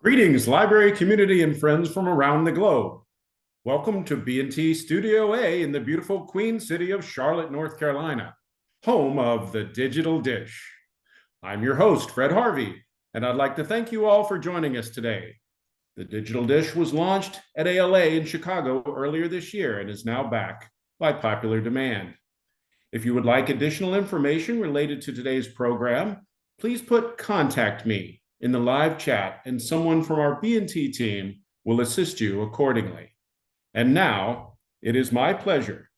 Greetings, library community and friends from around the globe. Welcome to B&T Studio A in the beautiful Queen City of Charlotte, North Carolina, home of the Digital Dish. I'm your host, Fred Harvey, and I'd like to thank you all for joining us today. The Digital Dish was launched at ALA in Chicago earlier this year and is now back by popular demand. If you would like additional information related to today's program, please put "Contact Me" in the live chat and someone from our B&T team will assist you accordingly. And now, it is my pleasure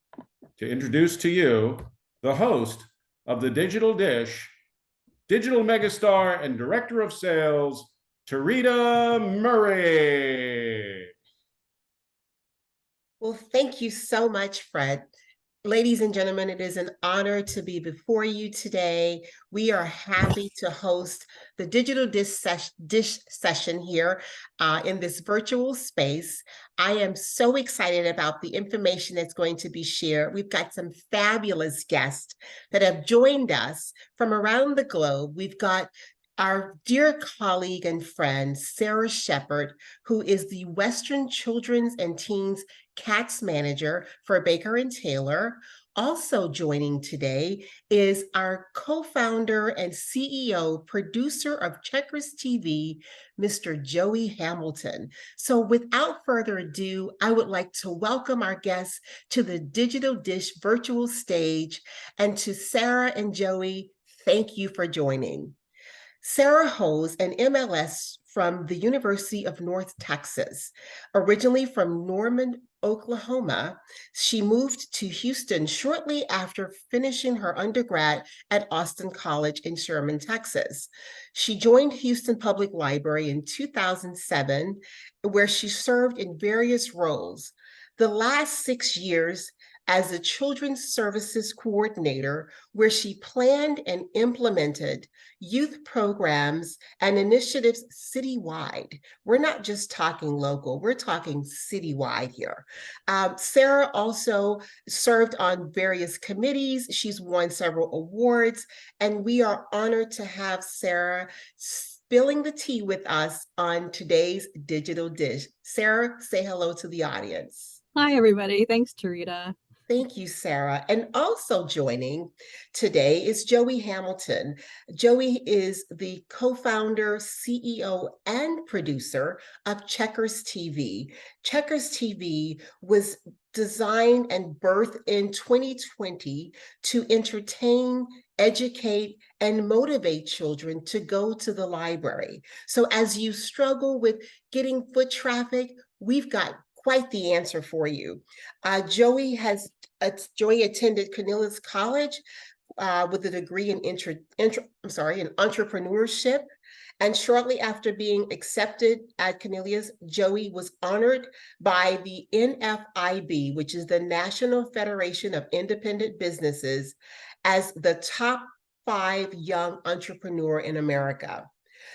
to introduce to you the host of the Digital Dish, digital megastar and director of sales, Tarita Murray. Well, thank you so much, Fred. Ladies and gentlemen, it is an honor to be before you today. We are happy to host the Digital Dish session here in this virtual space. I am so excited about the information that's going to be shared. We've got some fabulous guests that have joined us from around the globe. We've got our dear colleague and friend, Sarah Shepard, who is the Western Children's and Teens CATS Manager for Baker and Taylor. Also joining today is our co-founder and CEO, producer of Checkers TV, Mr. Joey Hamilton. So without further ado, I would like to welcome our guests to the Digital Dish virtual stage. And to Sarah and Joey, thank you for joining. Sarah holds an MLS from the University of North Texas. Originally from Norman, Oklahoma, she moved to Houston shortly after finishing her undergrad at Austin College in Sherman, Texas. She joined Houston Public Library in 2007, where she served in various roles. The last 6 years as a Children's Services Coordinator, where she planned and implemented youth programs and initiatives citywide. We're not just talking local, we're talking citywide here. Sarah also served on various committees. She's won several awards, and we are honored to have Sarah spilling the tea with us on today's Digital Dish. Sarah, say hello to the audience. Hi, everybody. Thanks, Tarita. Thank you, Sarah. And also joining today is Joey Hamilton. Joey is the co-founder, CEO, and producer of Checkers TV. Checkers TV was designed and birthed in 2020 to entertain, educate, and motivate children to go to the library. So as you struggle with getting foot traffic, we've got quite the answer for you. Joey attended Cornelius College with a degree in entrepreneurship. And shortly after being accepted at Cornelius, Joey was honored by the NFIB, which is the National Federation of Independent Businesses, as the top 5 young entrepreneur in America.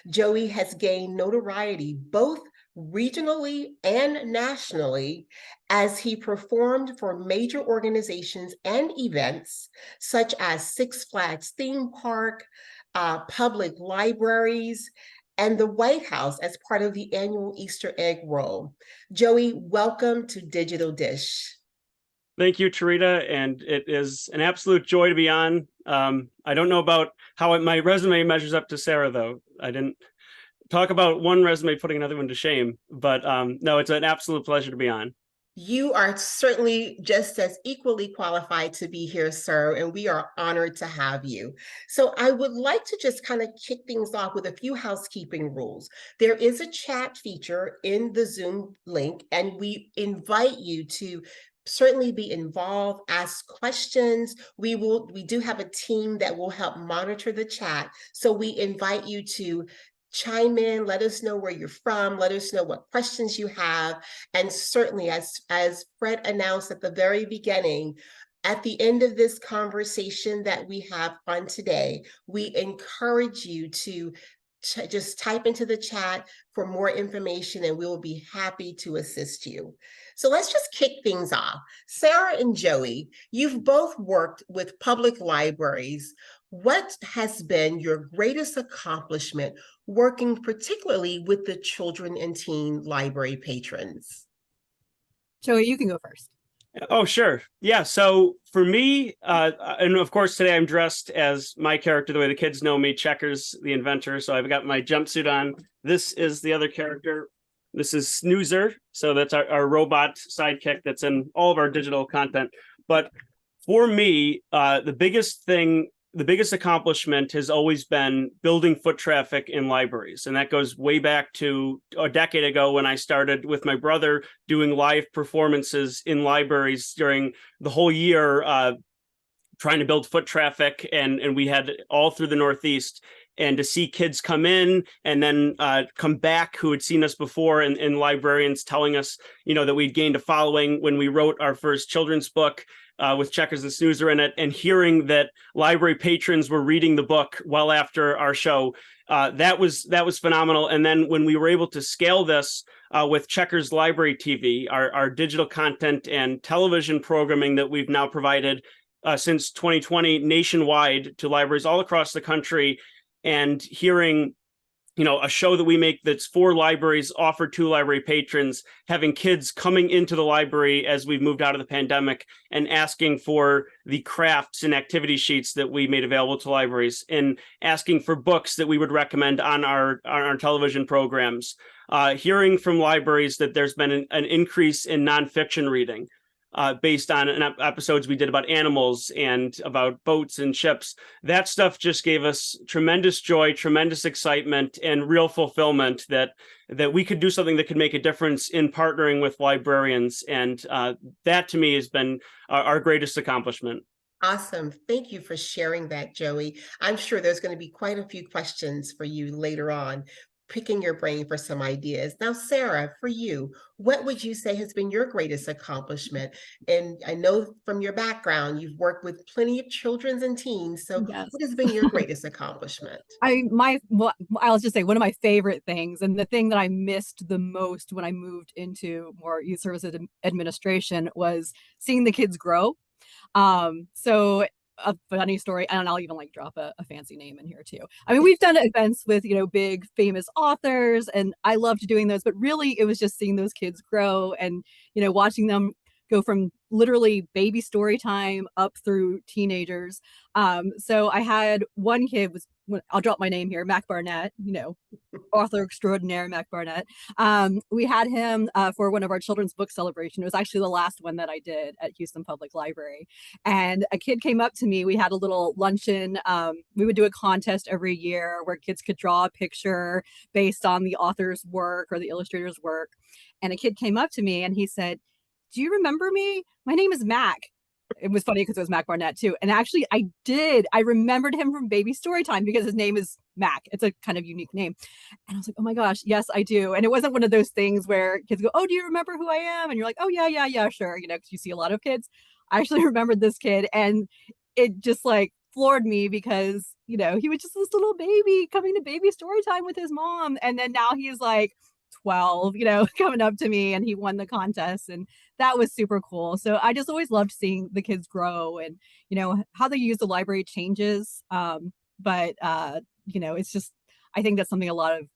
Joey has gained notoriety both regionally and nationally as he performed for major organizations and events such as Six Flags theme park, public libraries, and the White House as part of the annual Easter egg roll. Joey, welcome to Digital Dish. Thank you, Tarita, and it is an absolute joy to be on. I don't know about how my resume measures up to Sarah, though. I didn't talk about one resume putting another one to shame, but no, it's an absolute pleasure to be on. You are certainly just as equally qualified to be here, sir, and we are honored to have you. So I would like to just kind of kick things off with a few housekeeping rules. There is a chat feature in the Zoom link, and we invite you to certainly be involved, ask questions. We do have a team that will help monitor the chat. So we invite you to chime in, let us know where you're from, let us know what questions you have. And certainly, as Fred announced at the very beginning, at the end of this conversation that we have on today, we encourage you to just type into the chat for more information, and we will be happy to assist you. So let's just kick things off. Sarah and Joey, you've both worked with public libraries. What has been your greatest accomplishment working particularly with the children and teen library patrons? Joey, you can go first. Oh, sure. Yeah. So for me, and of course, today I'm dressed as my character, the way the kids know me, Checkers, the inventor. So I've got my jumpsuit on. This is the other character. This is Snoozer. So that's our robot sidekick that's in all of our digital content. But for me, the biggest accomplishment has always been building foot traffic in libraries. And that goes way back to a decade ago when I started with my brother doing live performances in libraries during the whole year, trying to build foot traffic. And we had all through the Northeast. And to see kids come in and then come back who had seen us before, and librarians telling us, that we'd gained a following when we wrote our first children's book with Checkers and Snoozer in it, and hearing that library patrons were reading the book well after our show, that was phenomenal. And then when we were able to scale this with Checkers Library TV, our digital content and television programming that we've now provided since 2020 nationwide to libraries all across the country, and hearing a show that we make that's for libraries offered to library patrons, having kids coming into the library as we've moved out of the pandemic and asking for the crafts and activity sheets that we made available to libraries, and asking for books that we would recommend on our television programs, hearing from libraries that there's been an increase in nonfiction reading. Based on episodes we did about animals and about boats and ships. That stuff just gave us tremendous joy, tremendous excitement, and real fulfillment that we could do something that could make a difference in partnering with librarians. And that to me has been our greatest accomplishment. Awesome. Thank you for sharing that, Joey. I'm sure there's going to be quite a few questions for you later on, picking your brain for some ideas. Now, Sarah, for you, what would you say has been your greatest accomplishment? And I know from your background, you've worked with plenty of children and teens. So Yes. what has been your greatest accomplishment? I'll just say one of my favorite things, and the thing that I missed the most when I moved into more youth services administration, was seeing the kids grow. So a funny story, and I'll even drop a fancy name in here too. I mean, we've done events with, big famous authors, and I loved doing those, but really it was just seeing those kids grow and, watching them go from literally baby story time up through teenagers. So I had one kid, I'll drop my name here, Mac Barnett, author extraordinaire Mac Barnett. We had him for one of our children's book celebration. It was actually the last one that I did at Houston Public Library. And a kid came up to me. We had a little luncheon. We would do a contest every year where kids could draw a picture based on the author's work or the illustrator's work. And a kid came up to me and he said, "Do you remember me? My name is Mac." It was funny because it was Mac Barnett too. And actually I did. I remembered him from Baby Storytime because his name is Mac. It's a kind of unique name. And I was like, oh my gosh, yes, I do. And it wasn't one of those things where kids go, "Oh, do you remember who I am?" And you're like, "Oh yeah, sure." Because you see a lot of kids. I actually remembered this kid, and it just floored me because, he was just this little baby coming to Baby Storytime with his mom. And then now he's 12, coming up to me, and he won the contest, and that was super cool. So I just always loved seeing the kids grow, and how they use the library changes, but it's just, I think that's something a lot of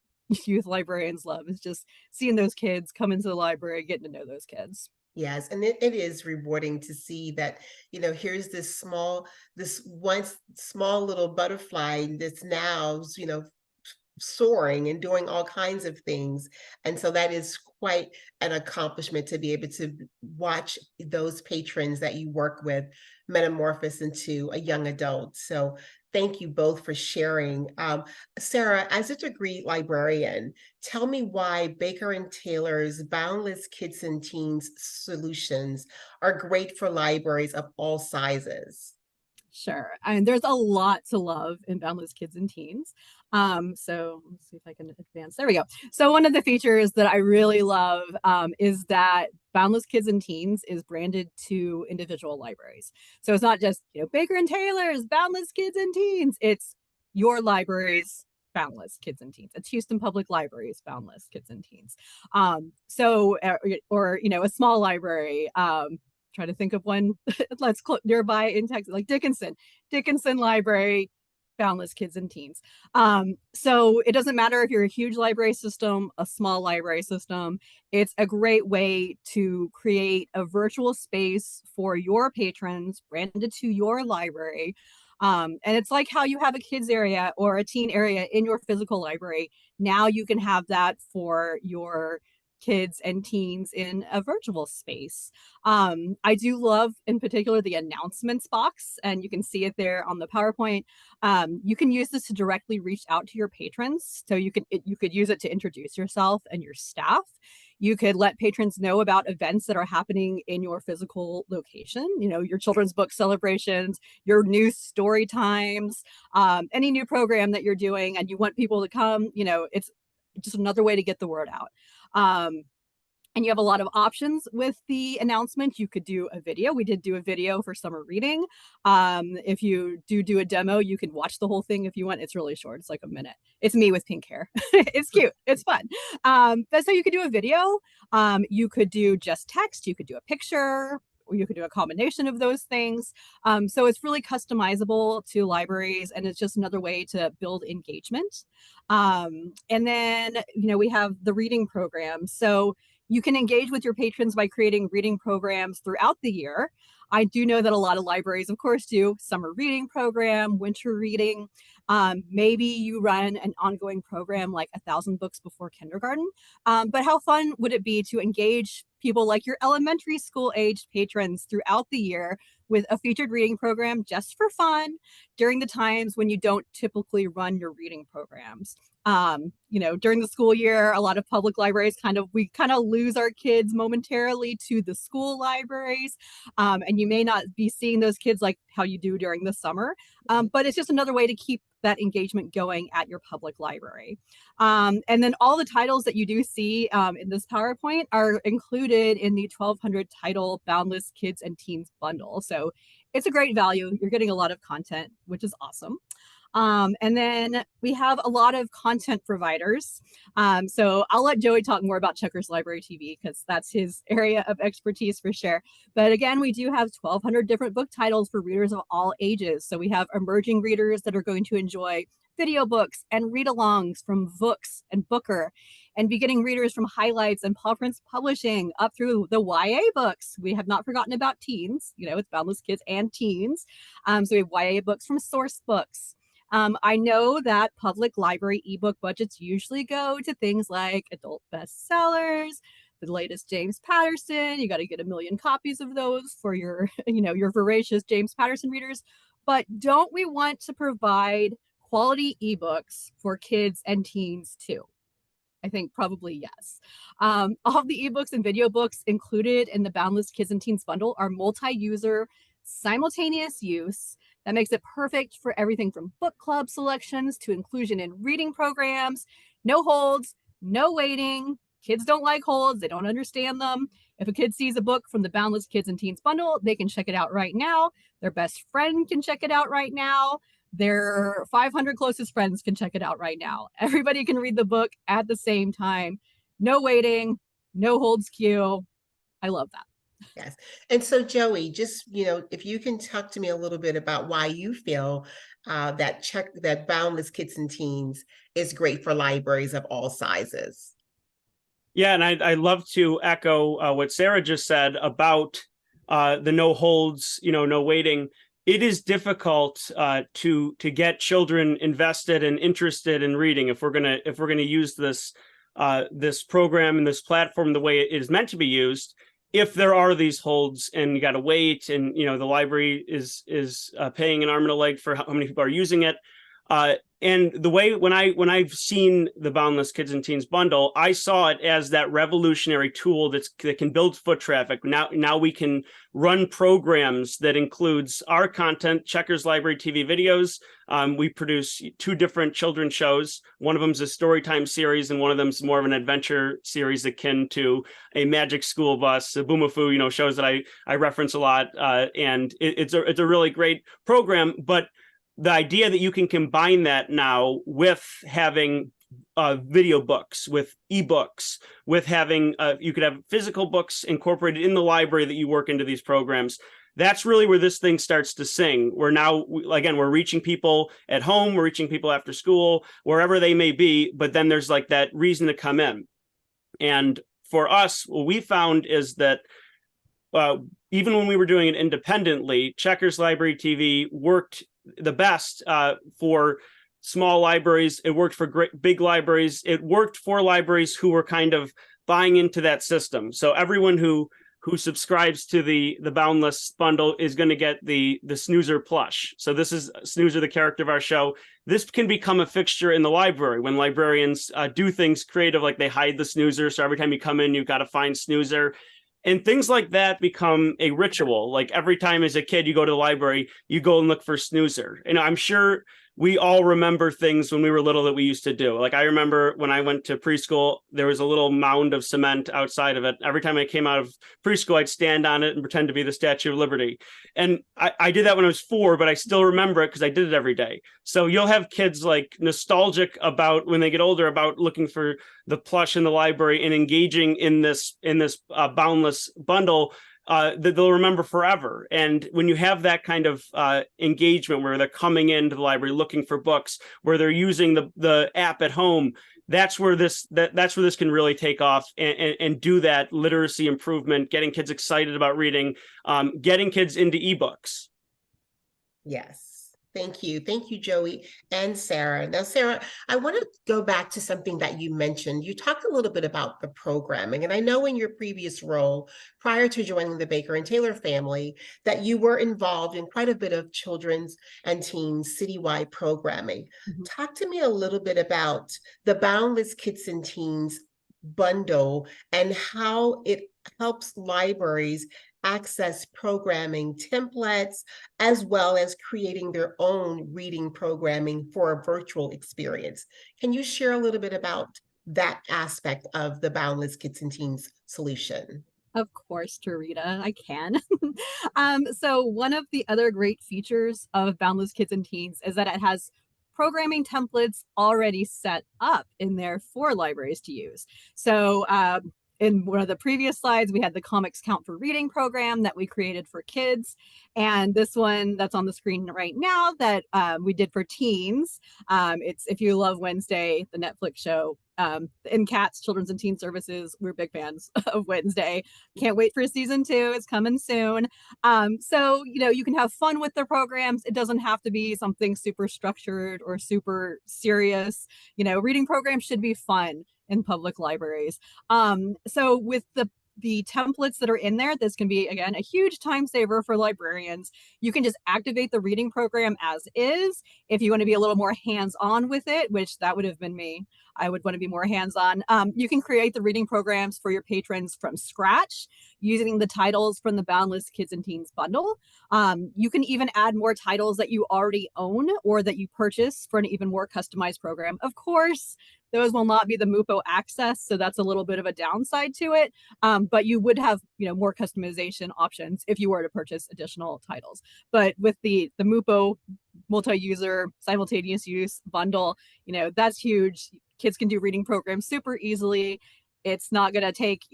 youth librarians love, is just seeing those kids come into the library, getting to know those kids. Yes, and it is rewarding to see that, here's this once small little butterfly that's now, soaring and doing all kinds of things. And so that is quite an accomplishment to be able to watch those patrons that you work with metamorphose into a young adult. So thank you both for sharing. Sarah, as a degree librarian, tell me why Baker and Taylor's Boundless Kids and Teens solutions are great for libraries of all sizes. Sure. And there's a lot to love in Boundless Kids and Teens. So let's see if I can advance. There we go. So one of the features that I really love is that Boundless Kids and Teens is branded to individual libraries. So it's not just, Baker and Taylor's Boundless Kids and Teens. It's your library's Boundless Kids and Teens. It's Houston Public Library's Boundless Kids and Teens. Or a small library, try to think of one nearby in Texas, like Dickinson Library. Boundless Kids and Teens. So it doesn't matter if you're a huge library system, a small library system. It's a great way to create a virtual space for your patrons branded to your library. And it's like how you have a kids area or a teen area in your physical library. Now you can have that for your kids and teens in a virtual space. I do love in particular the announcements box, and you can see it there on the PowerPoint. You can use this to directly reach out to your patrons. So you could use it to introduce yourself and your staff. You could let patrons know about events that are happening in your physical location, you know, your children's book celebrations, your new story times, any new program that you're doing and you want people to come, you know, it's just another way to get the word out. And you have a lot of options with the announcement. You could do a video. We did do a video for summer reading. If you do a demo, you can watch the whole thing if you want. It's really short. It's like a minute. It's me with pink hair. It's cute. It's fun. But so you could do a video. You could do just text. You could do a picture. Or you could do a combination of those things. So it's really customizable to libraries, and it's just another way to build engagement. And then, you know, we have the reading program. So you can engage with your patrons by creating reading programs throughout the year. I do know that a lot of libraries, of course, do summer reading program, winter reading. Maybe you run an ongoing program like 1,000 books before kindergarten. But how fun would it be to engage people like your elementary school aged patrons throughout the year with a featured reading program just for fun during the times when you don't typically run your reading programs? You know, during the school year, a lot of public libraries we kind of lose our kids momentarily to the school libraries. And you may not be seeing those kids like how you do during the summer. But it's just another way to keep that engagement going at your public library. And then all the titles that you do see in this PowerPoint are included in the 1,200 title Boundless Kids and Teens bundle. So it's a great value. You're getting a lot of content, which is awesome. And then we have a lot of content providers. So I'll let Joey talk more about Checkers Library TV because that's his area of expertise for sure. But again, we do have 1,200 different book titles for readers of all ages. So we have emerging readers that are going to enjoy video books and read-alongs from Books and Booker, and beginning readers from Highlights and Paw Prints Publishing up through the YA books. We have not forgotten about teens. You know, it's Boundless Kids and Teens. So we have YA books from Source Books. I know that public library ebook budgets usually go to things like adult bestsellers, the latest James Patterson. You got to get 1 million copies of those for your, you know, your voracious James Patterson readers. But don't we want to provide quality ebooks for kids and teens too? I think probably yes. All of the ebooks and video books included in the Boundless Kids and Teens bundle are multi-user, simultaneous use. That makes it perfect for everything from book club selections to inclusion in reading programs. No holds, no waiting. Kids don't like holds. They don't understand them. If a kid sees a book from the Boundless Kids and Teens bundle, they can check it out right now. Their best friend can check it out right now. Their 500 closest friends can check it out right now. Everybody can read the book at the same time. No waiting, no holds queue. I love that. Yes. And so Joey, just, you know, if you can talk to me a little bit about why you feel that Boundless Kids and Teens is great for libraries of all sizes. Yeah, and I'd love to echo what Sarah just said about the no holds, you know, no waiting. It is difficult to get children invested and interested in reading if we're gonna use this this program and this platform the way it is meant to be used. If there are these holds and you got to wait, and you know the library is paying an arm and a leg for how many people are using it, and the way when I've seen the Boundless Kids and Teens bundle, I saw it as that revolutionary tool that can build foot traffic. Now we can run programs that includes our content, Checkers Library TV videos. We produce 2 different children's shows. One of them is a storytime series, and one of them is more of an adventure series akin to a Magic School Bus, a Boomafoo, you know, shows that I reference a lot. And it's a really great program, but the idea that you can combine that now with having video books, with ebooks, with having you could have physical books incorporated in the library that you work into these programs. That's really where this thing starts to sing. We're now, again, we're reaching people at home, we're reaching people after school, wherever they may be, but then there's like that reason to come in. And for us, what we found is that even when we were doing it independently, Checkers Library TV worked the best for small libraries. It worked for big libraries. It worked for libraries who were kind of buying into that system. So everyone who subscribes to the Boundless bundle is going to get the Snoozer plush. So this is Snoozer, the character of our show. This can become a fixture in the library when librarians do things creative, like they hide the Snoozer. So every time you come in, you've got to find Snoozer. And things like that become a ritual. Like every time as a kid you go to the library, you go and look for Snoozer. And I'm sure we all remember things when we were little that we used to do. Like I remember when I went to preschool, there was a little mound of cement outside of it. Every time I came out of preschool, I'd stand on it and pretend to be the Statue of Liberty. And I did that when I was 4, but I still remember it because I did it every day. So you'll have kids like nostalgic about when they get older about looking for the plush in the library and engaging in this Boundless bundle that they'll remember forever. And when you have that kind of engagement where they're coming into the library looking for books, where they're using the app at home, that's where this can really take off and do that literacy improvement, getting kids excited about reading, getting kids into ebooks. Yes. Thank you. Thank you, Joey and Sarah. Now, Sarah, I want to go back to something that you mentioned. You talked a little bit about the programming, and I know in your previous role, prior to joining the Baker and Taylor family, that you were involved in quite a bit of children's and teens citywide programming. Mm-hmm. Talk to me a little bit about the Boundless Kids and Teens bundle and how it helps libraries access programming templates, as well as creating their own reading programming for a virtual experience. Can you share a little bit about that aspect of the Boundless Kids and Teens solution? Of course, Tarita, I can. So one of the other great features of Boundless Kids and Teens is that it has programming templates already set up in there for libraries to use. So in one of the previous slides, we had the Comics Count for Reading program that we created for kids. And this one that's on the screen right now that we did for teens. It's If You Love Wednesday, the Netflix show. In CATS, Children's and Teen Services, we're big fans of Wednesday. Can't wait for season 2. It's coming soon. So, you can have fun with the programs. It doesn't have to be something super structured or super serious. Reading programs should be fun in public libraries. So with the templates that are in there, this can be, again, a huge time saver for librarians. You can just activate the reading program as is. If you want to be a little more hands-on with it, which that would have been me, I would want to be more hands-on. You can create the reading programs for your patrons from scratch using the titles from the Boundless Kids and Teens bundle. You can even add more titles that you already own or that you purchase for an even more customized program. Of course, those will not be the MUPO access, so that's a little bit of a downside to it. But you would have, more customization options if you were to purchase additional titles. But with the MUPO multi-user simultaneous use bundle, that's huge. Kids can do reading programs super easily. It's not going to take,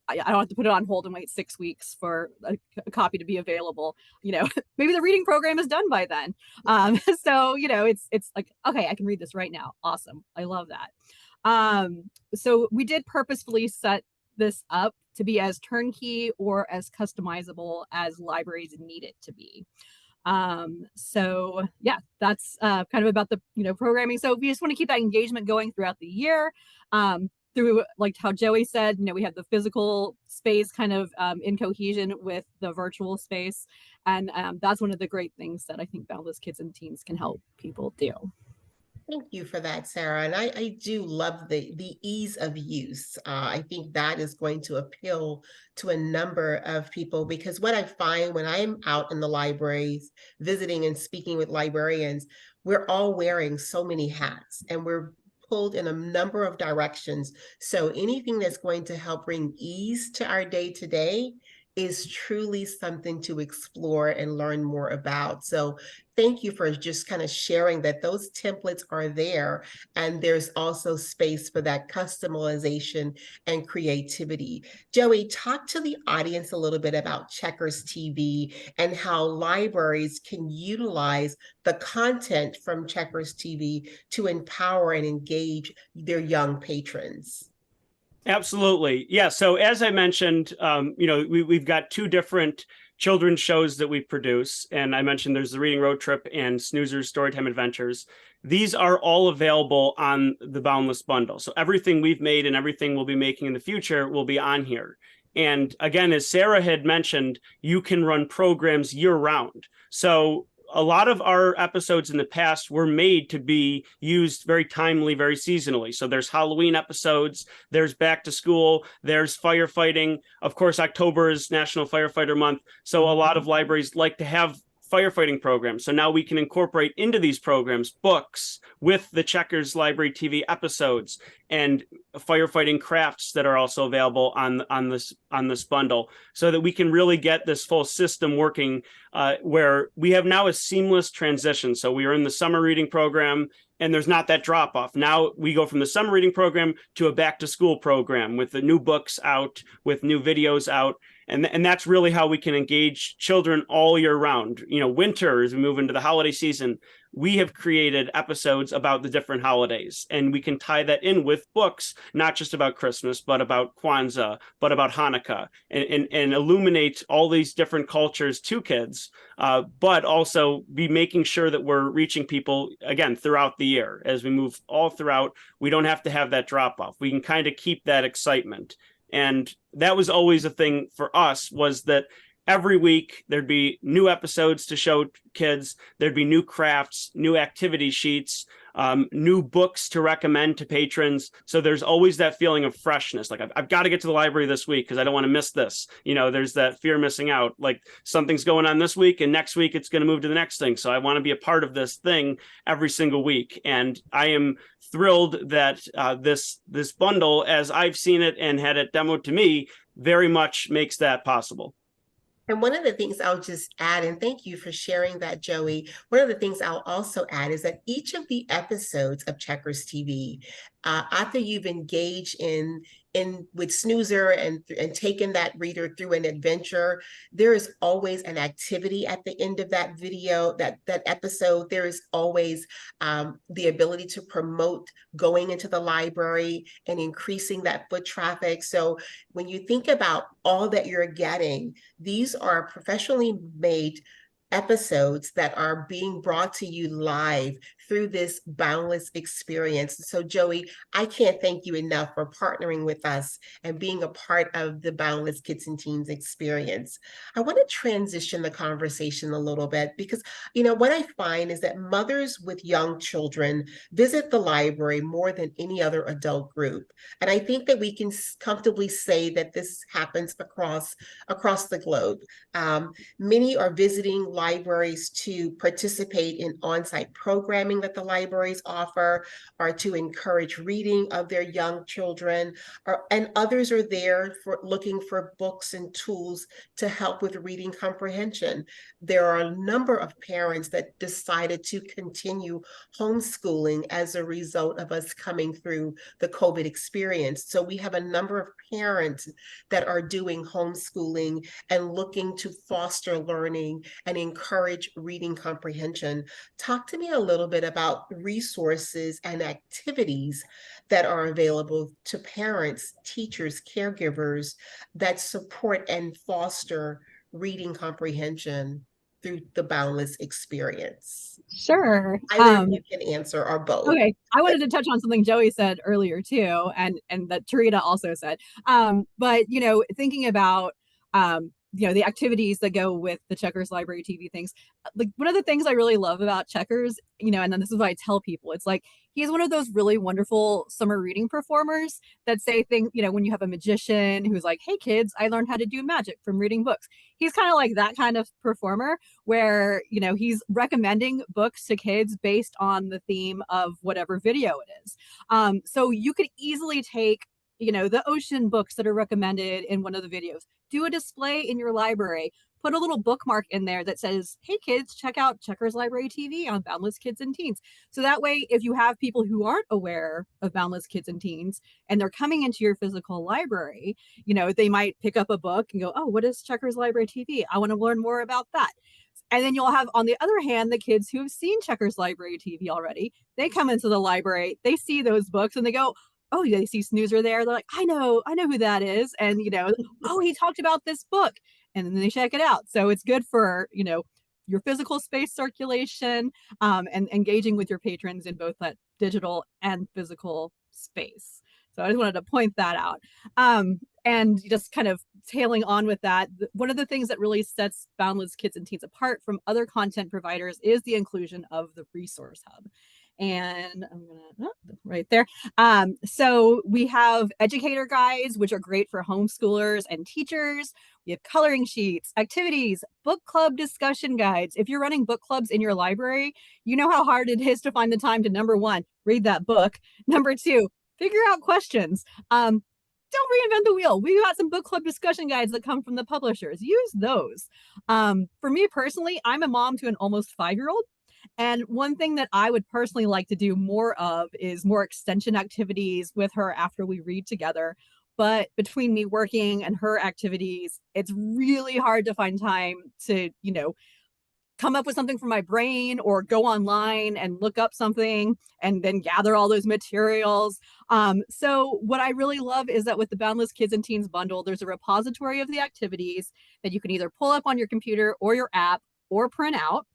I don't have to put it on hold and wait 6 weeks for a copy to be available. Maybe the reading program is done by then. So, it's like, okay, I can read this right now. Awesome. I love that. So we did purposefully set this up to be as turnkey or as customizable as libraries need it to be. So yeah, that's kind of about the programming. So we just want to keep that engagement going throughout the year. Through, like how Joey said, we have the physical space kind of in cohesion with the virtual space. And that's one of the great things that I think Boundless Kids and Teens can help people do. Thank you for that, Sarah. And I do love the ease of use. I think that is going to appeal to a number of people, because what I find when I'm out in the libraries visiting and speaking with librarians, we're all wearing so many hats and we're pulled in a number of directions. So anything that's going to help bring ease to our day-to-day is truly something to explore and learn more about. So thank you for just kind of sharing that those templates are there, and there's also space for that customization and creativity. Joey, talk to the audience a little bit about Checkers TV and how libraries can utilize the content from Checkers TV to empower and engage their young patrons. Absolutely. Yeah. So as I mentioned, we've got two different children's shows that we produce. And I mentioned there's the Reading Road Trip and Snoozer's Storytime Adventures. These are all available on the Boundless bundle. So everything we've made and everything we'll be making in the future will be on here. And again, as Sarah had mentioned, you can run programs year round. So a lot of our episodes in the past were made to be used very timely, very seasonally. So there's Halloween episodes, there's back to school, there's firefighting. Of course, October is National Firefighter Month. So a lot of libraries like to have firefighting programs. So now we can incorporate into these programs books with the Checkers Library TV episodes and firefighting crafts that are also available on this bundle, so that we can really get this full system working, where we have now a seamless transition. So we are in the summer reading program, and there's not that drop off. Now we go from the summer reading program to a back to school program with the new books out, with new videos out. And that's really how we can engage children all year round. Winter, as we move into the holiday season, we have created episodes about the different holidays, and we can tie that in with books, not just about Christmas, but about Kwanzaa, but about Hanukkah, and illuminate all these different cultures to kids, but also be making sure that we're reaching people, again, throughout the year. As we move all throughout, we don't have to have that drop off. We can kind of keep that excitement. And that was always a thing for us, was that every week there'd be new episodes to show kids, there'd be new crafts, new activity sheets, new books to recommend to patrons. So there's always that feeling of freshness. Like, I've got to get to the library this week because I don't want to miss this. There's that fear of missing out. Like, something's going on this week and next week it's going to move to the next thing. So I want to be a part of this thing every single week. And I am thrilled that this bundle, as I've seen it and had it demoed to me, very much makes that possible. And one of the things I'll just add, and thank you for sharing that, Joey. One of the things I'll also add is that each of the episodes of Checkers TV, after you've engaged in with Snoozer and taken that reader through an adventure, there is always an activity at the end of that video, that episode. There is always the ability to promote going into the library and increasing that foot traffic. So when you think about all that you're getting, these are professionally made episodes that are being brought to you live through this Boundless experience. So Joey, I can't thank you enough for partnering with us and being a part of the Boundless Kids and Teens experience. I want to transition the conversation a little bit, because what I find is that mothers with young children visit the library more than any other adult group. And I think that we can comfortably say that this happens across the globe. Many are visiting libraries to participate in on-site programming that the libraries offer, or to encourage reading of their young children, and others are there for looking for books and tools to help with reading comprehension. There are a number of parents that decided to continue homeschooling as a result of us coming through the COVID experience. So we have a number of parents that are doing homeschooling and looking to foster learning and encourage reading comprehension. Talk to me a little bit about resources and activities that are available to parents, teachers, caregivers that support and foster reading comprehension through the Boundless experience. Sure. Either of you can answer, or both. Okay, I wanted to touch on something Joey said earlier too, and that Tarita also said. But thinking about the activities that go with the Checkers Library TV things, like, one of the things I really love about Checkers, and then this is what I tell people, it's like, he's one of those really wonderful summer reading performers that say things, when you have a magician who's like, hey kids, I learned how to do magic from reading books. He's kind of like that kind of performer where, he's recommending books to kids based on the theme of whatever video it is. So you could easily take the ocean books that are recommended in one of the videos. Do a display in your library. Put a little bookmark in there that says, hey kids, check out Checkers Library TV on Boundless Kids and Teens. So that way, if you have people who aren't aware of Boundless Kids and Teens and they're coming into your physical library, they might pick up a book and go, oh, what is Checkers Library TV? I want to learn more about that. And then you'll have, on the other hand, the kids who have seen Checkers Library TV already. They come into the library, they see those books, and they go, oh, they see Snoozer there. They're like, I know who that is. And, oh, he talked about this book. And then they check it out. So it's good for, your physical space circulation, and engaging with your patrons in both that digital and physical space. So I just wanted to point that out. And just kind of tailing on with that, one of the things that really sets Boundless Kids and Teens apart from other content providers is the inclusion of the Resource Hub. And I'm gonna right there. So we have educator guides, which are great for homeschoolers and teachers. We have coloring sheets, activities, book club discussion guides. If you're running book clubs in your library, you know how hard it is to find the time to, number one, read that book. Number two, figure out questions. Don't reinvent the wheel. We've got some book club discussion guides that come from the publishers. Use those. For me personally, I'm a mom to an almost 5-year-old. And one thing that I would personally like to do more of is more extension activities with her after we read together. But between me working and her activities, it's really hard to find time to, come up with something from my brain or go online and look up something and then gather all those materials. So what I really love is that with the Boundless Kids and Teens bundle, there's a repository of the activities that you can either pull up on your computer or your app or print out.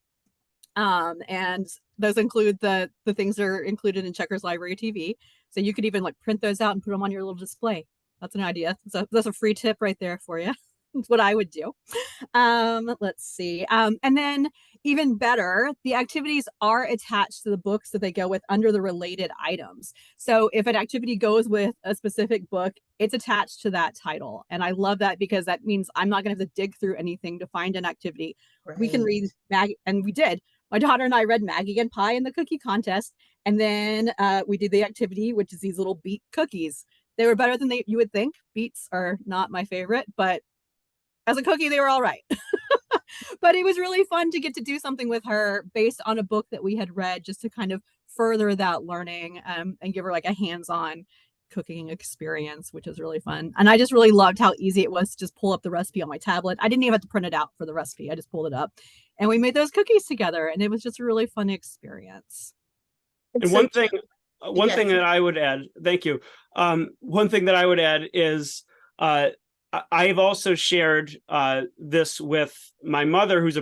And those include the things that are included in Checkers Library TV. So you could even print those out and put them on your little display. That's an idea. So that's a free tip right there for you. That's what I would do. Let's see. And then even better, the activities are attached to the books that they go with under the related items. So if an activity goes with a specific book, it's attached to that title. And I love that because that means I'm not going to have to dig through anything to find an activity. Right. We can read Maggie, and we did. My daughter and I read Maggie and Pie in the cookie contest. And then we did the activity, which is these little beet cookies. They were better than you would think. Beets are not my favorite, but as a cookie, they were all right. But it was really fun to get to do something with her based on a book that we had read, just to kind of further that learning, and give her a hands-on cooking experience, which was really fun. And I just really loved how easy it was to just pull up the recipe on my tablet. I didn't even have to print it out for the recipe. I just pulled it up and we made those cookies together, and it was just a really fun experience. And one thing that I would add, thank you. One thing that I would add is, I've also shared this with my mother, who's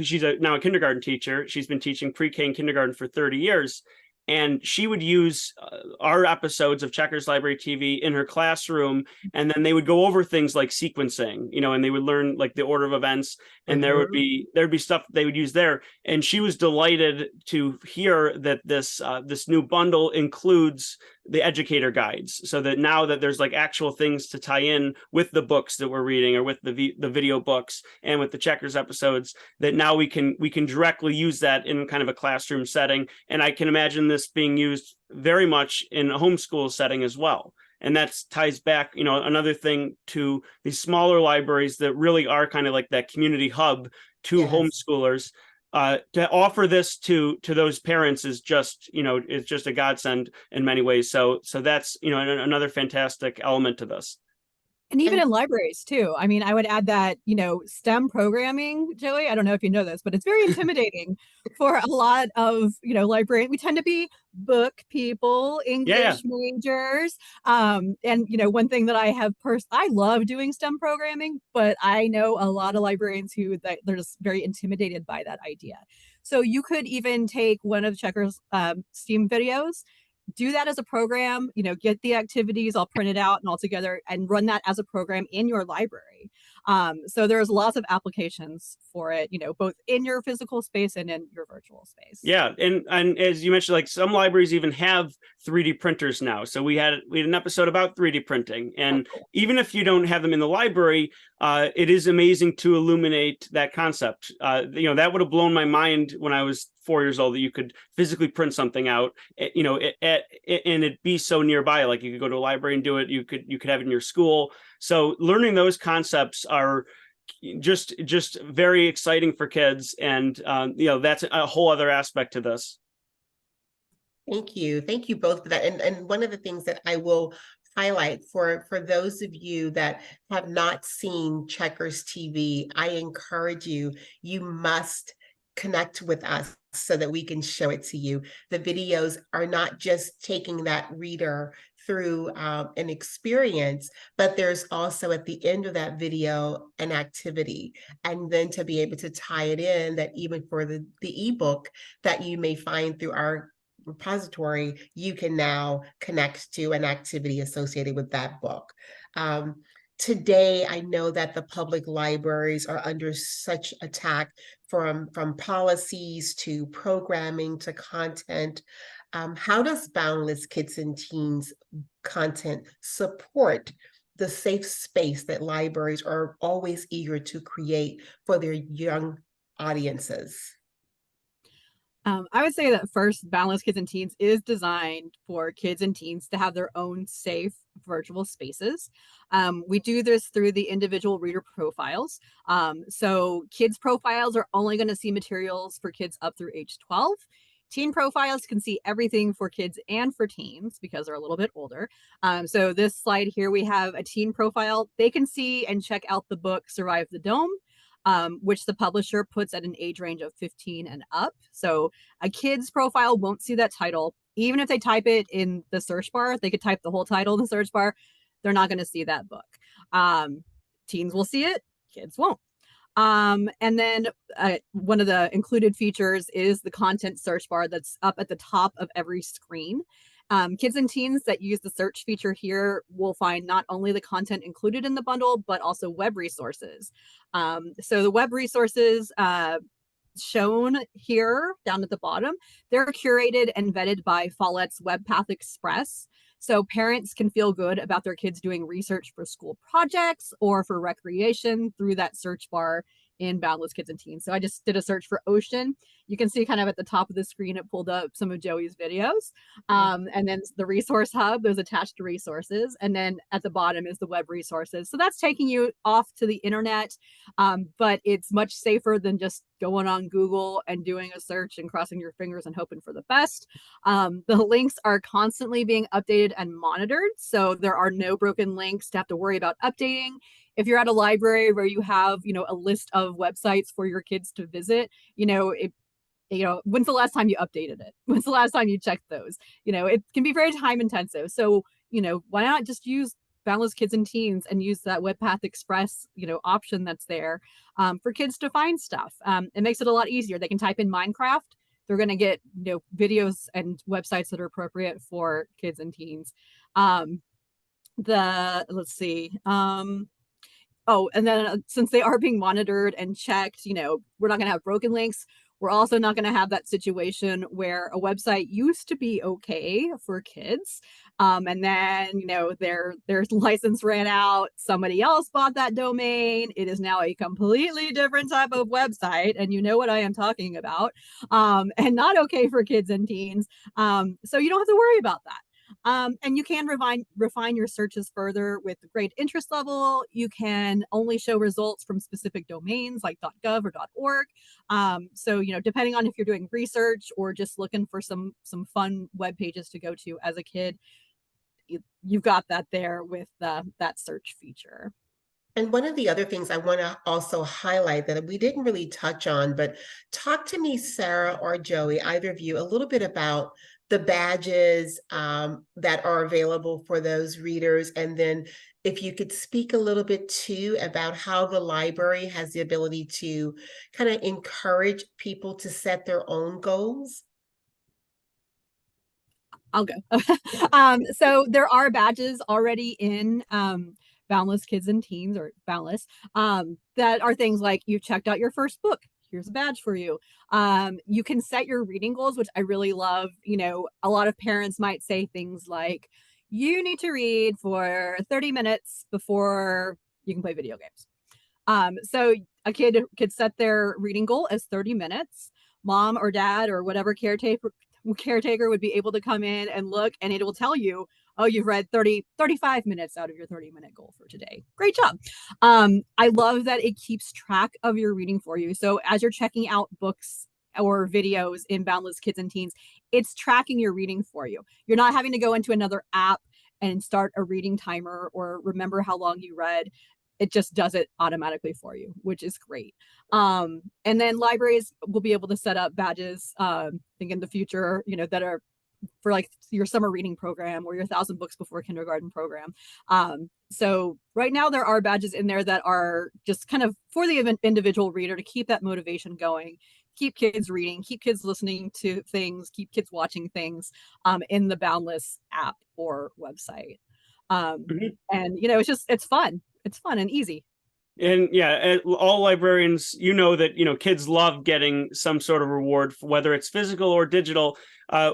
she's now a kindergarten teacher. She's been teaching pre-K and kindergarten for 30 years. And she would use our episodes of Checkers Library TV in her classroom. And then they would go over things like sequencing, and they would learn the order of events. And there'd be stuff they would use there. And she was delighted to hear that this new bundle includes the educator guides, so that now that there's actual things to tie in with the books that we're reading, or with the video books and with the Checkers episodes, that now we can directly use that in kind of a classroom setting. And I can imagine this being used very much in a homeschool setting as well. And that ties back, another thing to these smaller libraries that really are kind of like that community hub to yes. homeschoolers. To offer this to those parents is just, it's just a godsend in many ways. So that's, another fantastic element to this. And even in libraries too. I mean, I would add that, STEM programming, Joey, I don't know if you know this, but it's very intimidating for a lot of, librarians. We tend to be book people, English majors. And, one thing that I have I love doing STEM programming, but I know a lot of librarians who they're just very intimidated by that idea. So you could even take one of Checkers STEAM videos, do that as a program, get the activities all printed out and all together, and run that as a program in your library. library. So there's lots of applications for it, both in your physical space and in your virtual space. Yeah, and as you mentioned, like some libraries even have 3D printers now. So we had an episode about 3D printing, and cool. Even if you don't have them in the library, it is amazing to illuminate that concept. That would have blown my mind when I was 4 years old, that you could physically print something out, and it'd be so nearby. Like you could go to a library and do it. You could have it in your school. So learning those concepts are just very exciting for kids, and that's a whole other aspect to this. Thank you both for that. And one of the things that I will highlight for those of you that have not seen Checkers TV, I encourage you must connect with us so that we can show it to you. The videos are not just taking that reader through an experience, but there's also at the end of that video an activity, and then to be able to tie it in, that even for the ebook that you may find through our repository, you can now connect to an activity associated with that book. Today, I know that the public libraries are under such attack from policies to programming to content. How does Boundless Kids and Teens content support the safe space that libraries are always eager to create for their young audiences? I would say that first, Boundless Kids and Teens is designed for kids and teens to have their own safe virtual spaces. We do this through the individual reader profiles. So kids profiles are only going to see materials for kids up through age 12. Teen profiles can see everything for kids and for teens because they're a little bit older. So this slide here, we have a teen profile. They can see and check out the book Survive the Dome, which the publisher puts at an age range of 15 and up. So a kid's profile won't see that title. Even if they type it in the search bar, they could type the whole title in the search bar, they're not going to see that book. Teens will see it, kids won't. And then one of the included features is the content search bar that's up at the top of every screen. Kids and teens that use the search feature here will find not only the content included in the bundle, but also web resources. So the web resources shown here down at the bottom, they're curated and vetted by Follett's WebPath Express. So parents can feel good about their kids doing research for school projects or for recreation through that search bar in Boundless Kids and Teens. So I just did a search for ocean. You can see kind of at the top of the screen, it pulled up some of Joey's videos. And then the resource hub, there's attached to resources. And then at the bottom is the web resources. So that's taking you off to the internet, but it's much safer than just going on Google and doing a search and crossing your fingers and hoping for the best. The links are constantly being updated and monitored. So there are no broken links to have to worry about updating. If you're at a library where you have, a list of websites for your kids to visit, when's the last time you updated it? When's the last time you checked those? It can be very time intensive. So, why not just use Boundless Kids and Teens and use that WebPath Express, option that's there for kids to find stuff. It makes it a lot easier. They can type in Minecraft. They're going to get, videos and websites that are appropriate for kids and teens. Let's see. Oh, and then since they are being monitored and checked, we're not going to have broken links. We're also not going to have that situation where a website used to be okay for kids. And then, their license ran out. Somebody else bought that domain. It is now a completely different type of website. And you know what I am talking about. And not okay for kids and teens. So you don't have to worry about that. And you can refine your searches further with the grade interest level. You can only show results from specific domains like .gov or .org. So, depending on if you're doing research or just looking for some fun web pages to go to as a kid, you've got that there with that search feature. And one of the other things I want to also highlight that we didn't really touch on, but talk to me, Sarah or Joey, either of you, a little bit about the badges that are available for those readers. And then if you could speak a little bit too about how the library has the ability to kind of encourage people to set their own goals. I'll go. So there are badges already in Boundless Kids and Teens, or Boundless, that are things like you've checked out your first book. Here's a badge for you. You can set your reading goals, which I really love. You know, a lot of parents might say things like, you need to read for 30 minutes before you can play video games. So a kid could set their reading goal as 30 minutes. Mom or dad or whatever caretaker would be able to come in and look, and it will tell you, oh, you've read 35 minutes out of your 30-minute goal for today. Great job. I love that it keeps track of your reading for you. So as you're checking out books or videos in Boundless Kids and Teens, it's tracking your reading for you. You're not having to go into another app and start a reading timer or remember how long you read. It just does it automatically for you, which is great. And then libraries will be able to set up badges, I think in the future, you know, that are for like your summer reading program or your 1,000 books before kindergarten program. So right now there are badges in there that are just kind of for the individual reader to keep that motivation going, keep kids reading, keep kids listening to things, keep kids watching things in the Boundless app or website. And, you know, it's fun. It's fun and easy. And yeah, all librarians, you know that, you know, kids love getting some sort of reward, whether it's physical or digital.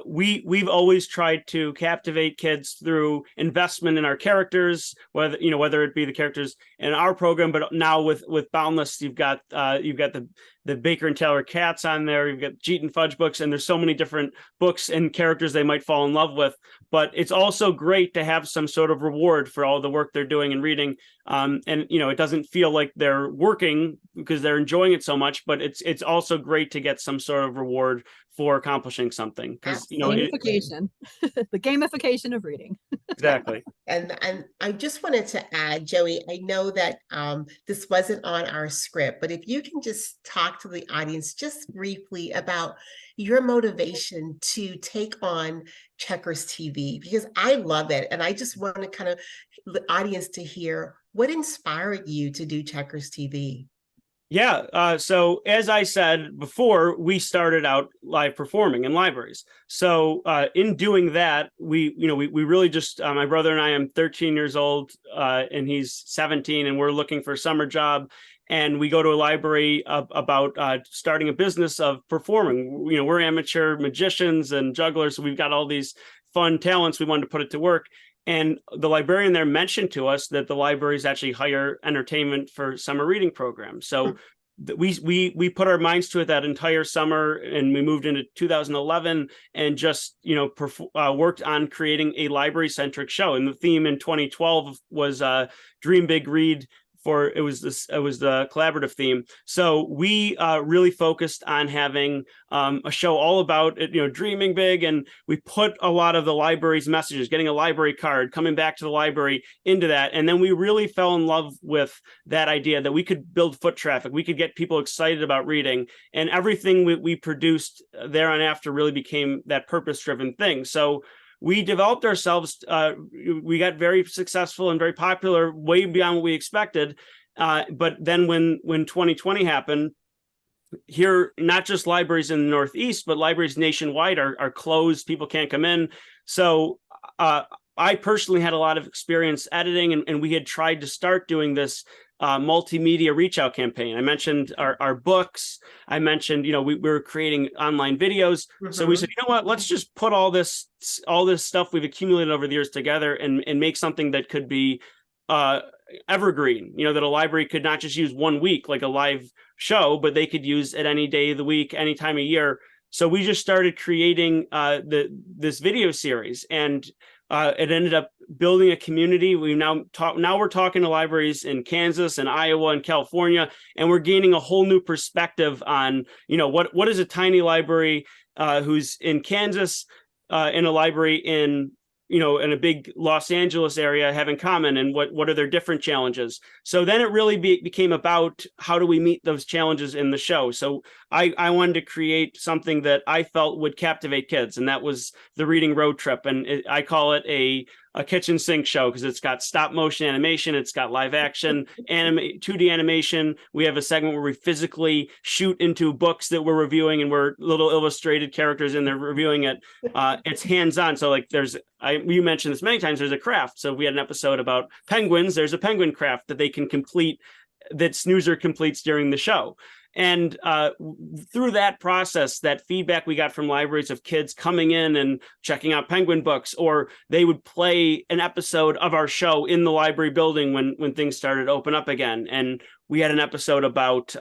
We've always tried to captivate kids through investment in our characters, whether it be the characters in our program, but now with Boundless, you've got the Baker and Taylor cats on there. You've got Jeet and Fudge books, and there's so many different books and characters they might fall in love with. But it's also great to have some sort of reward for all the work they're doing and reading. And you know, it doesn't feel like they're working because they're enjoying it so much, but it's also great to get some sort of reward for accomplishing something, because you know, gamification. The gamification of reading. Exactly. And I just wanted to add, Joey, I know that this wasn't on our script, but if you can just talk to the audience just briefly about your motivation to take on Checkers TV, because I love it. And I just want to kind of the audience to hear what inspired you to do Checkers TV. Yeah. So as I said before, we started out live performing in libraries. So in doing that, we really just, my brother and I, am 13 years old and he's 17, and we're looking for a summer job. And we go to a library about starting a business of performing. You know, we're amateur magicians and jugglers. So we've got all these fun talents. We wanted to put it to work. And the librarian there mentioned to us that the libraries actually hire entertainment for summer reading programs. So we put our minds to it that entire summer, and we moved into 2011 and just, you know, worked on creating a library centric show. And the theme in 2012 was Dream Big, Read. It was the collaborative theme. So we really focused on having a show all about, you know, dreaming big, and we put a lot of the library's messages, getting a library card, coming back to the library, into that. And then we really fell in love with that idea that we could build foot traffic, we could get people excited about reading, and everything we produced there on after really became that purpose-driven thing. So we developed ourselves. We got very successful and very popular, way beyond what we expected. But then when 2020 happened, here, not just libraries in the Northeast, but libraries nationwide are closed. People can't come in. So I personally had a lot of experience editing, and we had tried to start doing this multimedia reach out campaign. I mentioned our books. I mentioned, you know, we were creating online videos. So we said, you know what, let's just put all this stuff we've accumulated over the years together and make something that could be evergreen, you know, that a library could not just use one week like a live show, but they could use at any day of the week, any time of year. So we just started creating this video series, and it ended up building a community. Now we're talking to libraries in Kansas and Iowa and California, and we're gaining a whole new perspective on, you know, what is a tiny library who's in Kansas in a library in, you know, in a big Los Angeles area have in common, and what are their different challenges. So then it really became about how do we meet those challenges in the show. So I wanted to create something that I felt would captivate kids, and that was the reading road trip. And I call it a a kitchen sink show because it's got stop motion animation, it's got live action, 2D animation. We have a segment where we physically shoot into books that we're reviewing, and we're little illustrated characters in there reviewing it. It's hands-on. So like you mentioned this many times, there's a craft. So we had an episode about penguins. There's a penguin craft that they can complete, that Snoozer completes during the show. And through that process, that feedback we got from libraries of kids coming in and checking out penguin books, or they would play an episode of our show in the library building when things started to open up again. And we had an episode about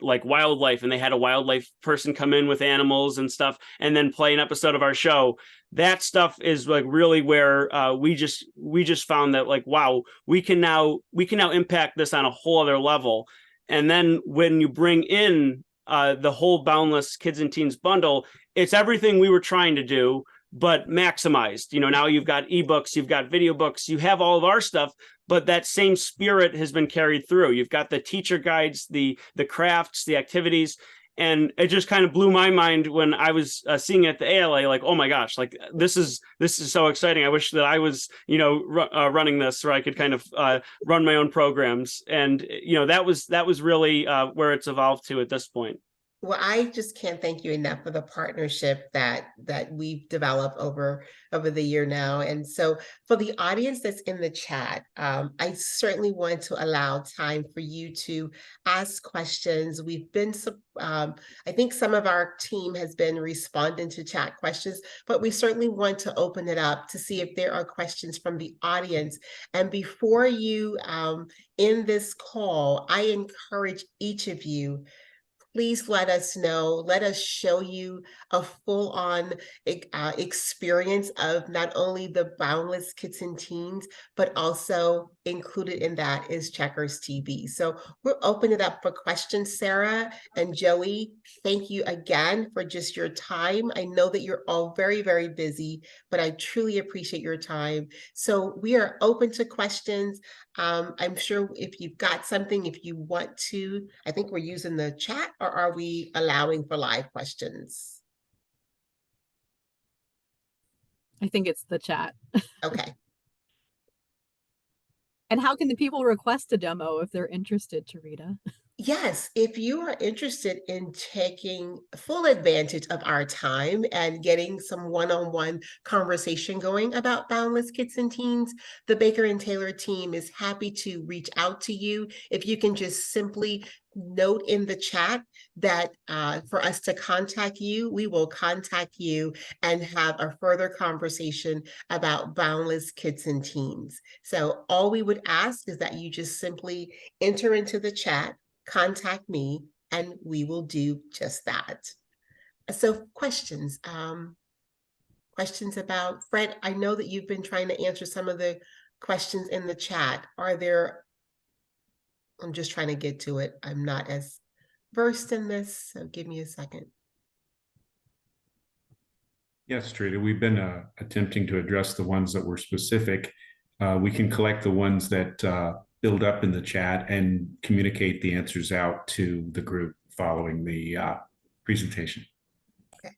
like wildlife, and they had a wildlife person come in with animals and stuff and then play an episode of our show. That stuff is like really where we just found that like, wow, we can now impact this on a whole other level. And then when you bring in the whole Boundless Kids and Teens bundle, it's everything we were trying to do, but maximized. Now you've got ebooks, you've got video books, you have all of our stuff, but that same spirit has been carried through. You've got the teacher guides, the crafts, the activities. And it just kind of blew my mind when I was seeing it at the ALA, like, oh my gosh, like this is so exciting. I wish that I was, running this, where I could kind of run my own programs. And, that was really where it's evolved to at this point. Well, I just can't thank you enough for the partnership that we've developed over the year now. And so for the audience that's in the chat, I certainly want to allow time for you to ask questions. We've been, I think some of our team has been responding to chat questions, but we certainly want to open it up to see if there are questions from the audience. And before you end this call, I encourage each of you, please let us know, let us show you a full-on experience of not only the Boundless Kids and Teens, but also included in that is Checkers TV. So we'll open it up for questions. Sarah and Joey, thank you again for just your time. I know that you're all very, very busy, but I truly appreciate your time. So we are open to questions. I'm sure if you've got something, if you want to, I think we're using the chat, or are we allowing for live questions? I think it's the chat. Okay. And how can the people request a demo if they're interested, Tarita? Yes, if you are interested in taking full advantage of our time and getting some one-on-one conversation going about Boundless Kids and Teens, the Baker and Taylor team is happy to reach out to you. If you can just simply note in the chat that for us to contact you, we will contact you and have a further conversation about Boundless Kids and Teens. So all we would ask is that you just simply enter into the chat, contact me, and we will do just that. So questions, questions about, Fred, I know that you've been trying to answer some of the questions in the chat. Are there, I'm just trying to get to it. I'm not as versed in this, so give me a second. Yes, Trita, we've been attempting to address the ones that were specific. We can collect the ones that build up in the chat and communicate the answers out to the group following the presentation. Okay.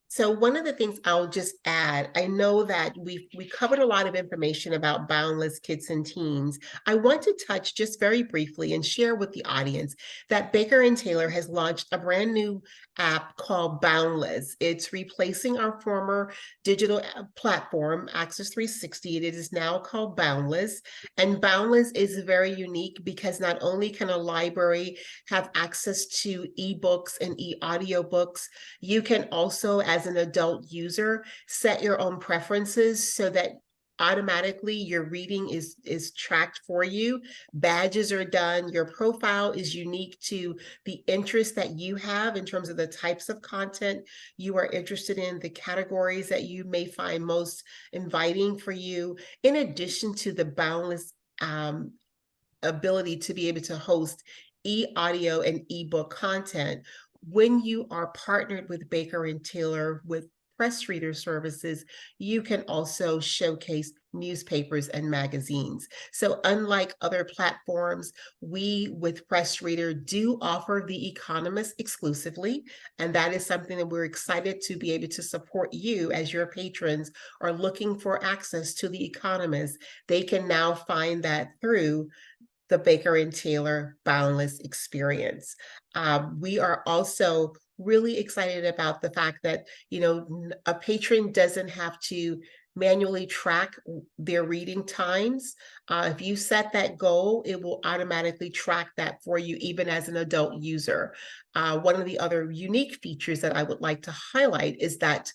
So one of the things I'll just add, I know that we covered a lot of information about Boundless Kids and Teens. I want to touch just very briefly and share with the audience that Baker and Taylor has launched a brand new app called Boundless. It's replacing our former digital platform, Access 360. It is now called Boundless. And Boundless is very unique because not only can a library have access to ebooks and e-audiobooks, you can also, as an adult user, set your own preferences so that automatically your reading is tracked for you. Badges are done. Your profile is unique to the interest that you have in terms of the types of content you are interested in, the categories that you may find most inviting for you, in addition to the Boundless ability to be able to host e-audio and ebook content. When you are partnered with Baker and Taylor with press reader services, you can also showcase newspapers and magazines. So unlike other platforms, we with Press Reader do offer The Economist exclusively, and that is something that we're excited to be able to support you as your patrons are looking for access to The Economist. They can now find that through the Baker and Taylor Boundless experience. We are also really excited about the fact that, a patron doesn't have to manually track their reading times. If you set that goal, it will automatically track that for you, even as an adult user. One of the other unique features that I would like to highlight is that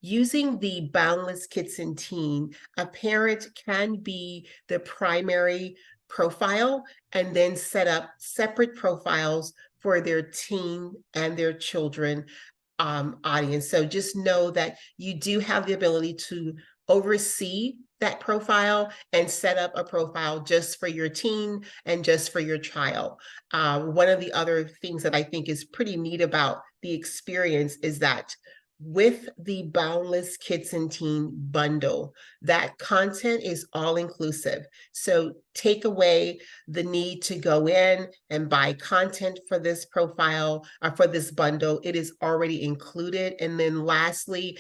using the Boundless Kids and Teen, a parent can be the primary profile and then set up separate profiles for their teen and their children audience. So just know that you do have the ability to oversee that profile and set up a profile just for your teen and just for your child. One of the other things that I think is pretty neat about the experience is that with the Boundless Kids and Teen bundle, that content is all inclusive. So take away the need to go in and buy content for this profile or for this bundle. It is already included. And then lastly,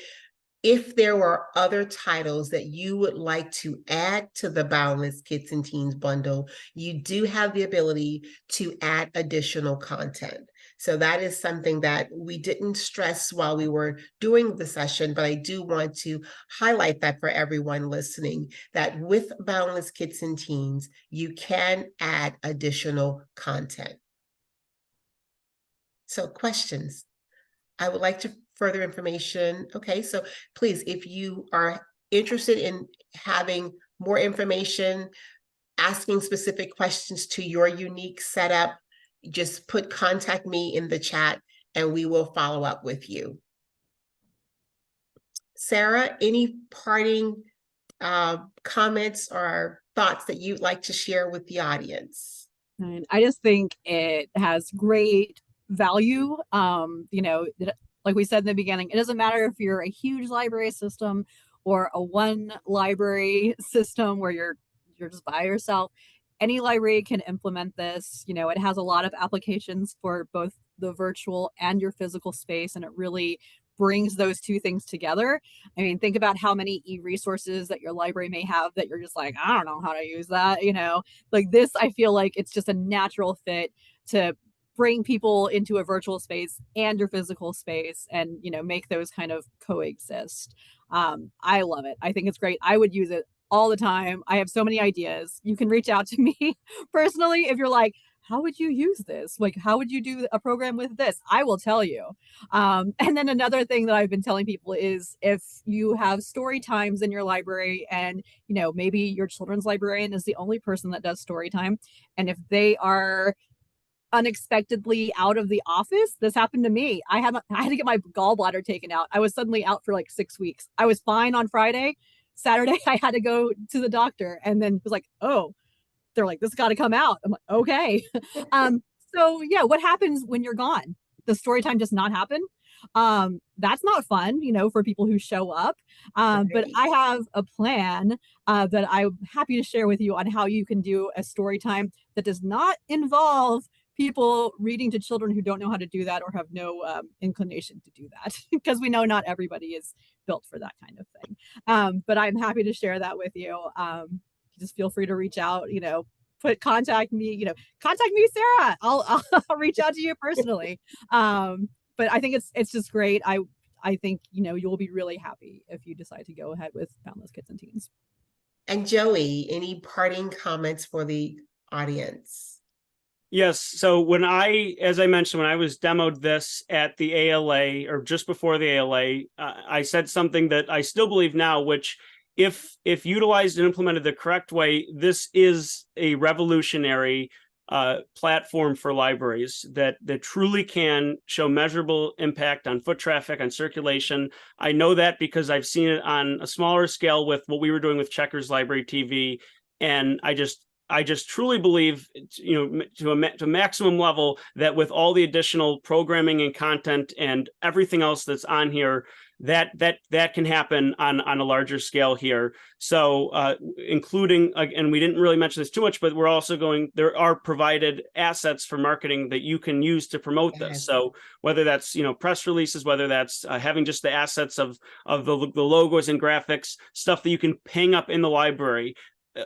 if there were other titles that you would like to add to the Boundless Kids and Teens bundle, you do have the ability to add additional content. So that is something that we didn't stress while we were doing the session, but I do want to highlight that for everyone listening, that with Boundless Kids and Teens, you can add additional content. So questions? I would like to further information. Okay, so please, if you are interested in having more information, asking specific questions to your unique setup, just put contact me in the chat and we will follow up with you. Sarah, any parting comments or thoughts that you'd like to share with the audience? And I just think it has great value. Like we said in the beginning, it doesn't matter if you're a huge library system or a one library system where you're just by yourself. Any library can implement this. It has a lot of applications for both the virtual and your physical space, and it really brings those two things together. I mean, think about how many e-resources that your library may have that you're just like, I don't know how to use that. Like this, I feel like it's just a natural fit to bring people into a virtual space and your physical space and, make those kind of coexist. I love it. I think it's great. I would use it all the time. I have so many ideas. You can reach out to me personally if you're like, how would you use this? Like, how would you do a program with this? I will tell you. And then another thing that I've been telling people is if you have story times in your library and, maybe your children's librarian is the only person that does story time. And if they are unexpectedly out of the office, this happened to me. I had to get my gallbladder taken out. I was suddenly out for like 6 weeks. I was fine on Friday. Saturday, I had to go to the doctor and then was like, oh, they're like, this got to come out. I'm like, okay. So yeah, what happens when you're gone? The story time does not happen. That's not fun, for people who show up. But I have a plan that I'm happy to share with you on how you can do a story time that does not involve people reading to children who don't know how to do that or have no inclination to do that, because we know not everybody is built for that kind of thing. But I'm happy to share that with you. Just feel free to reach out, contact me, Sarah. I'll reach out to you personally. But I think it's just great. I think, you'll be really happy if you decide to go ahead with Boundless Kids and Teens. And Joey, any parting comments for the audience? Yes. So as I mentioned, when I was demoed this at the ALA or just before the ALA, I said something that I still believe now, which if utilized and implemented the correct way, this is a revolutionary platform for libraries that truly can show measurable impact on foot traffic, on circulation. I know that because I've seen it on a smaller scale with what we were doing with Checkers Library TV. And I just truly believe, to a maximum level, that with all the additional programming and content and everything else that's on here, that can happen on a larger scale here. So including, and we didn't really mention this too much, but we're also there are provided assets for marketing that you can use to promote this. Yes. So whether that's, press releases, whether that's having just the assets of the logos and graphics, stuff that you can hang up in the library,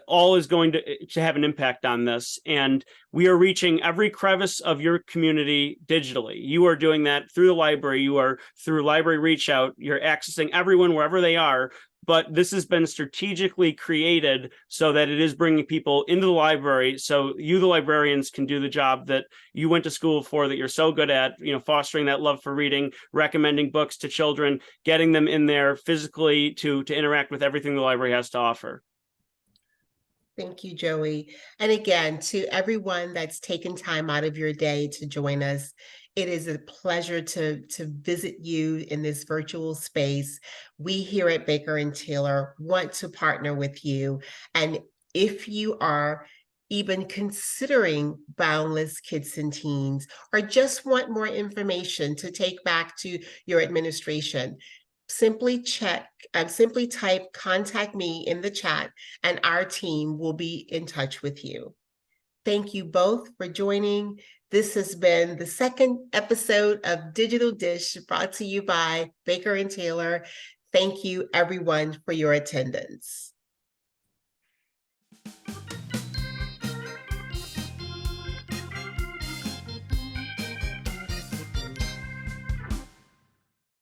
all is going to have an impact on this. And we are reaching every crevice of your community digitally. You are doing that through the library. You are through library reach out. You're accessing everyone wherever they are. But this has been strategically created so that it is bringing people into the library. So you, the librarians, can do the job that you went to school for, that you're so good at, fostering that love for reading, recommending books to children, getting them in there physically to interact with everything the library has to offer. Thank you, Joey. And again, to everyone that's taken time out of your day to join us, it is a pleasure to visit you in this virtual space. We here at Baker and Taylor want to partner with you. And if you are even considering Boundless Kids and Teens, or just want more information to take back to your administration, simply type "contact me" in the chat and our team will be in touch with you. Thank you both for joining. This has been the second episode of Digital Dish, brought to you by Baker and Taylor. Thank you everyone for your attendance.